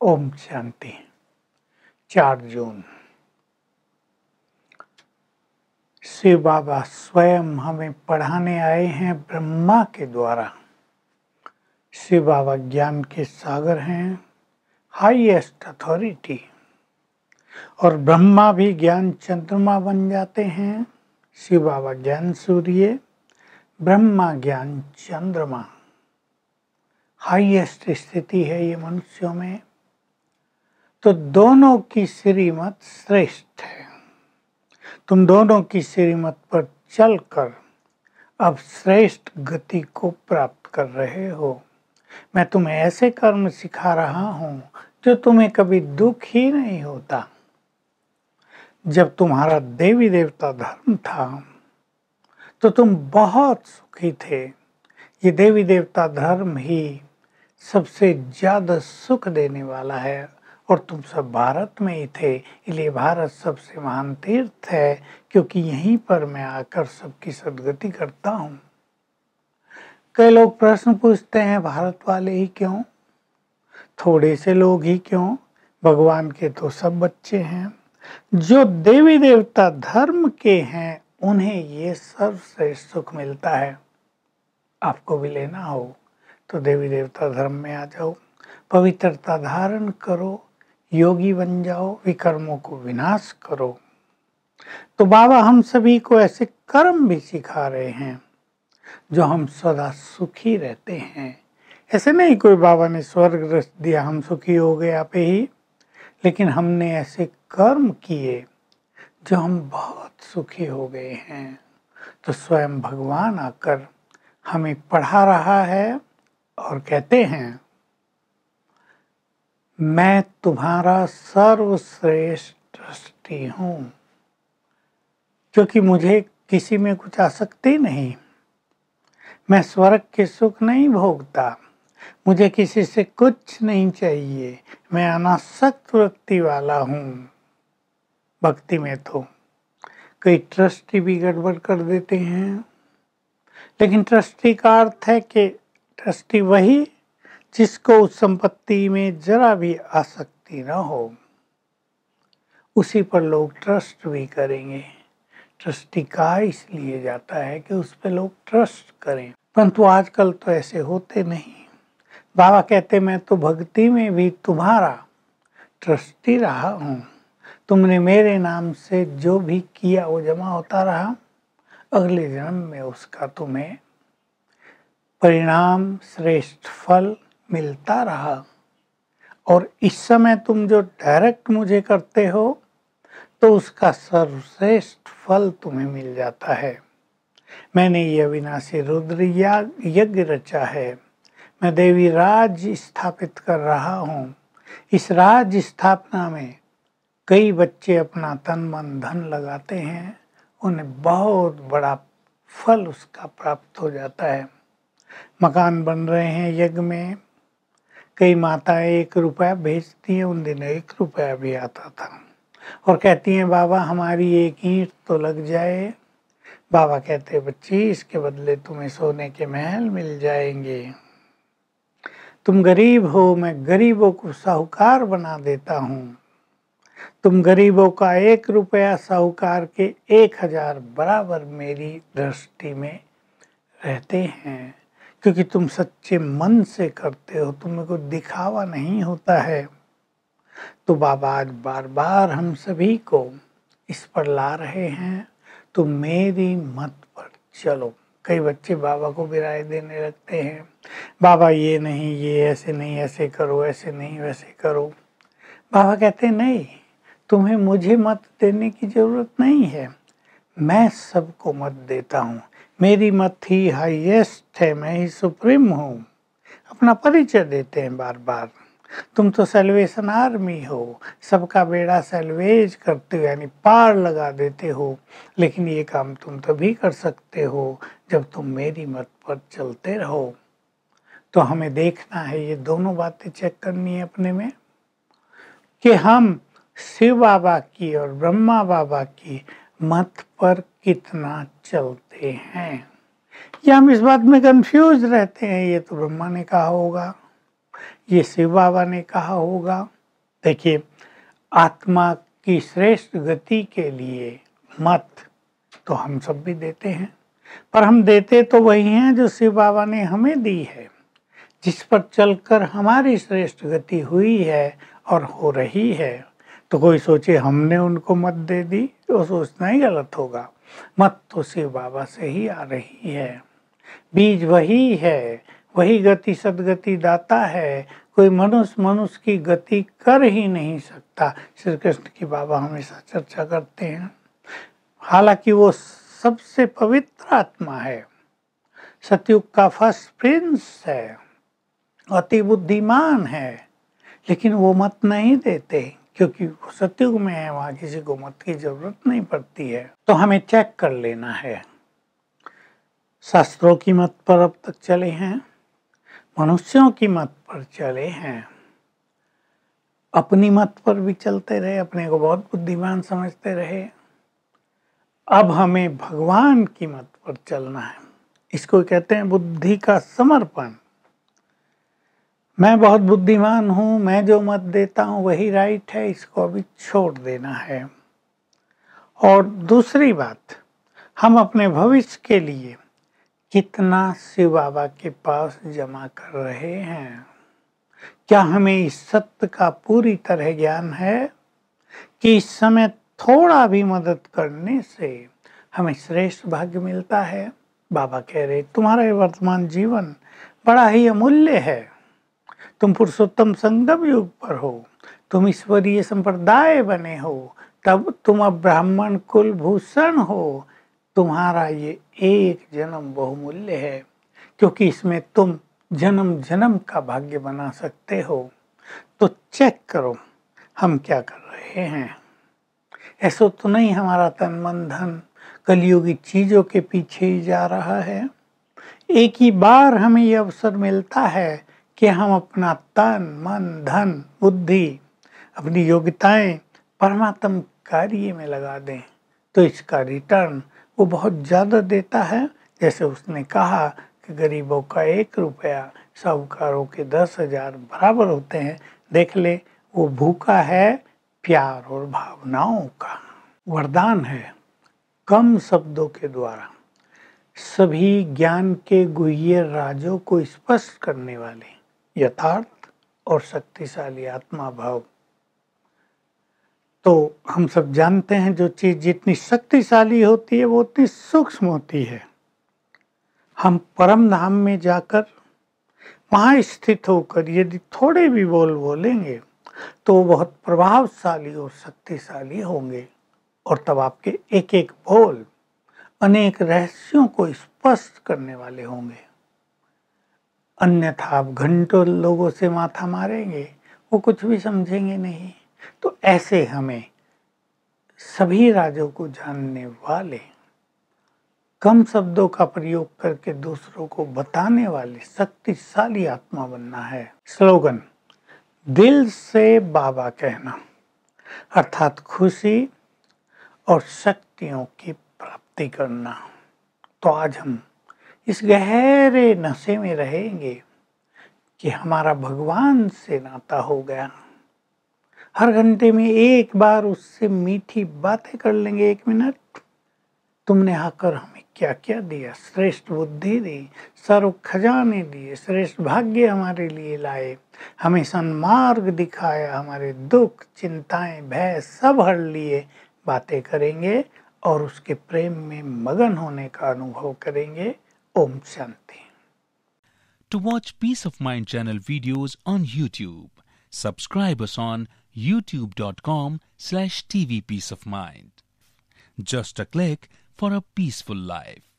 ओम शांति। 4 जून। शिव बाबा स्वयं हमें पढ़ाने आए हैं ब्रह्मा के द्वारा। शिव बाबा ज्ञान के सागर हैं, हाईएस्ट अथॉरिटी। और ब्रह्मा भी ज्ञान चंद्रमा बन जाते हैं। शिव बाबा ज्ञान सूर्य, ब्रह्मा ज्ञान चंद्रमा। हाईएस्ट स्थिति है ये मनुष्यों में। तो दोनों की श्रीमत श्रेष्ठ है। तुम दोनों की श्रीमत पर चलकर अब श्रेष्ठ गति को प्राप्त कर रहे हो। मैं तुम्हें ऐसे कर्म सिखा रहा हूं जो तुम्हें कभी दुख ही नहीं होता। जब तुम्हारा देवी देवता धर्म था तो तुम बहुत सुखी थे। ये देवी देवता धर्म ही सबसे ज्यादा सुख देने वाला है। और तुम सब भारत में ही थे, इसलिए भारत सबसे महान तीर्थ है, क्योंकि यहीं पर मैं आकर सबकी सद्गति करता हूँ। कई लोग प्रश्न पूछते हैं, भारत वाले ही क्यों, थोड़े से लोग ही क्यों, भगवान के तो सब बच्चे हैं। जो देवी देवता धर्म के हैं उन्हें ये सर्वश्रेष्ठ सुख मिलता है। आपको भी लेना हो तो देवी देवता धर्म में आ जाओ, पवित्रता धारण करो, योगी बन जाओ, विकर्मों को विनाश करो। तो बाबा हम सभी को ऐसे कर्म भी सिखा रहे हैं जो हम सदा सुखी रहते हैं। ऐसे नहीं कोई बाबा ने स्वर्ग रच दिया हम सुखी हो गए आप ही, लेकिन हमने ऐसे कर्म किए जो हम बहुत सुखी हो गए हैं। तो स्वयं भगवान आकर हमें पढ़ा रहा है और कहते हैं, मैं तुम्हारा सर्वश्रेष्ठ ट्रस्टी हूं, क्योंकि मुझे किसी में कुछ आसक्ति नहीं। मैं स्वर्ग के सुख नहीं भोगता, मुझे किसी से कुछ नहीं चाहिए। मैं अनासक्त वृत्ति वाला हूं। भक्ति में तो कई ट्रस्टी भी गड़बड़ कर देते हैं, लेकिन ट्रस्टी का अर्थ है कि ट्रस्टी वही जिसको उस संपत्ति में जरा भी आसक्ति न हो, उसी पर लोग ट्रस्ट भी करेंगे। ट्रस्टी कहा इसलिए जाता है कि उस पर लोग ट्रस्ट करें, परंतु आजकल तो ऐसे होते नहीं। बाबा कहते मैं तो भक्ति में भी तुम्हारा ट्रस्टी रहा हूँ। तुमने मेरे नाम से जो भी किया वो जमा होता रहा। अगले जन्म में उसका तुम्हें परिणाम श्रेष्ठ फल मिलता रहा। और इस समय तुम जो डायरेक्ट मुझे करते हो तो उसका सर्वश्रेष्ठ फल तुम्हें मिल जाता है। मैंने ये अविनाशी रुद्र यज्ञ रचा है। मैं देवी राज स्थापित कर रहा हूँ। इस राज स्थापना में कई बच्चे अपना तन मन धन लगाते हैं, उन्हें बहुत बड़ा फल उसका प्राप्त हो जाता है। मकान बन रहे हैं यज्ञ में, कई माताएं 1 रुपया भेजती हैं। उन दिनों 1 रुपया भी आता था और कहती हैं बाबा हमारी 1 ईंट तो लग जाए। बाबा कहते बच्ची इसके बदले तुम्हें सोने के महल मिल जाएंगे। तुम गरीब हो, मैं गरीबों को साहूकार बना देता हूँ। तुम गरीबों का 1 रुपया साहूकार के 1000 बराबर मेरी दृष्टि में रहते हैं, क्योंकि तुम सच्चे मन से करते हो, तुम्हें को दिखावा नहीं होता है। तो बाबा आज बार बार हम सभी को इस पर ला रहे हैं, तो मेरी मत पर चलो। कई बच्चे बाबा को भी राय देने लगते हैं, बाबा ये नहीं, ये ऐसे नहीं, ऐसे करो, ऐसे नहीं, वैसे करो। बाबा कहते नहीं, तुम्हें मुझे मत देने की जरूरत नहीं है, मैं सबको मत देता हूँ। मेरी मत ही हाईएस्ट है, मैं ही सुप्रीम हूँ। अपना परिचय देते हैं बार बार। तुम तो सेल्वेशन आर्मी हो, सबका बेड़ा सेल्वेज करते हो, यानी पार लगा देते हो। लेकिन ये काम तुम तभी कर सकते हो जब तुम मेरी मत पर चलते रहो। तो हमें देखना है, ये दोनों बातें चेक करनी है अपने में, कि हम शिव बाबा की और ब्रह्मा बाबा की मत पर कितना चलते हैं। या हम इस बात में कंफ्यूज रहते हैं, ये तो ब्रह्मा ने कहा होगा, ये शिव बाबा ने कहा होगा। देखिए, आत्मा की श्रेष्ठ गति के लिए मत तो हम सब भी देते हैं, पर हम देते तो वही हैं जो शिव बाबा ने हमें दी है, जिस पर चलकर हमारी श्रेष्ठ गति हुई है और हो रही है। तो कोई सोचे हमने उनको मत दे दी, तो सोचना ही गलत होगा। मत तो शिव बाबा से ही आ रही है, बीज वही है, वही गति सदगति दाता है। कोई मनुष्य की गति कर ही नहीं सकता। श्री कृष्ण की बाबा हमेशा चर्चा करते हैं। हालांकि वो सबसे पवित्र आत्मा है, सतयुग का फर्स्ट प्रिंस है, अति बुद्धिमान है, लेकिन वो मत नहीं देते क्योंकि वो सतयुग में है, वहां किसी को मत की जरूरत नहीं पड़ती है। तो हमें चेक कर लेना है। शास्त्रों की मत पर अब तक चले हैं, मनुष्यों की मत पर चले हैं, अपनी मत पर भी चलते रहे, अपने को बहुत बुद्धिमान समझते रहे। अब हमें भगवान की मत पर चलना है। इसको कहते हैं बुद्धि का समर्पण। मैं बहुत बुद्धिमान हूँ, मैं जो मत देता हूँ वही राइट है, इसको अभी छोड़ देना है। और दूसरी बात, हम अपने भविष्य के लिए कितना शिव बाबा के पास जमा कर रहे हैं? क्या हमें इस सत्य का पूरी तरह ज्ञान है कि इस समय थोड़ा भी मदद करने से हमें श्रेष्ठ भाग्य मिलता है? बाबा कह रहे तुम्हारा ये वर्तमान जीवन बड़ा ही अमूल्य है। तुम पुरुषोत्तम संगम युग पर हो, तुम ईश्वरीय संप्रदाय बने हो, तब तुम अब ब्राह्मण कुल भूषण हो। तुम्हारा ये एक जन्म बहुमूल्य है, क्योंकि इसमें तुम जन्म जन्म का भाग्य बना सकते हो। तो चेक करो हम क्या कर रहे हैं। ऐसा तो नहीं हमारा तन मन धन कलयुगी चीजों के पीछे ही जा रहा है। एक ही बार हमें ये अवसर मिलता है कि हम अपना तन मन धन बुद्धि अपनी योग्यताएं परमात्म कार्य में लगा दें, तो इसका रिटर्न वो बहुत ज़्यादा देता है। जैसे उसने कहा कि गरीबों का 1 रुपया साहूकारों के 10,000 बराबर होते हैं। देख ले, वो भूखा है प्यार और भावनाओं का। वरदान है कम शब्दों के द्वारा सभी ज्ञान के गुह्य राजों को स्पष्ट करने वाले यथार्थ और शक्तिशाली आत्मा भाव। तो हम सब जानते हैं जो चीज जितनी शक्तिशाली होती है वो उतनी सूक्ष्म होती है। हम परम धाम में जाकर वहां स्थित होकर यदि थोड़े भी बोल बोलेंगे तो वो बहुत प्रभावशाली और शक्तिशाली होंगे, और तब आपके एक एक बोल अनेक रहस्यों को स्पष्ट करने वाले होंगे। अन्यथा आप घंटों लोगों से माथा मारेंगे, वो कुछ भी समझेंगे नहीं। तो ऐसे हमें सभी राजों को जानने वाले, कम शब्दों का प्रयोग करके दूसरों को बताने वाले शक्तिशाली आत्मा बनना है। स्लोगन, दिल से बाबा कहना, अर्थात खुशी और शक्तियों की प्राप्ति करना। तो आज हम इस गहरे नशे में रहेंगे कि हमारा भगवान से नाता हो गया। हर घंटे में एक बार उससे मीठी बातें कर लेंगे। 1 मिनट, तुमने आकर हमें क्या क्या दिया, श्रेष्ठ बुद्धि दी, सर्व खजाने दिए, श्रेष्ठ भाग्य हमारे लिए लाए, हमें सन्मार्ग दिखाया, हमारे दुख चिंताएं भय सब हर लिए। बातें करेंगे और उसके प्रेम में मगन होने का अनुभव करेंगे। Om Shanti. To watch Peace of Mind channel videos on YouTube, subscribe us on youtube.com/tvpeaceofmind. Just a click for a peaceful life.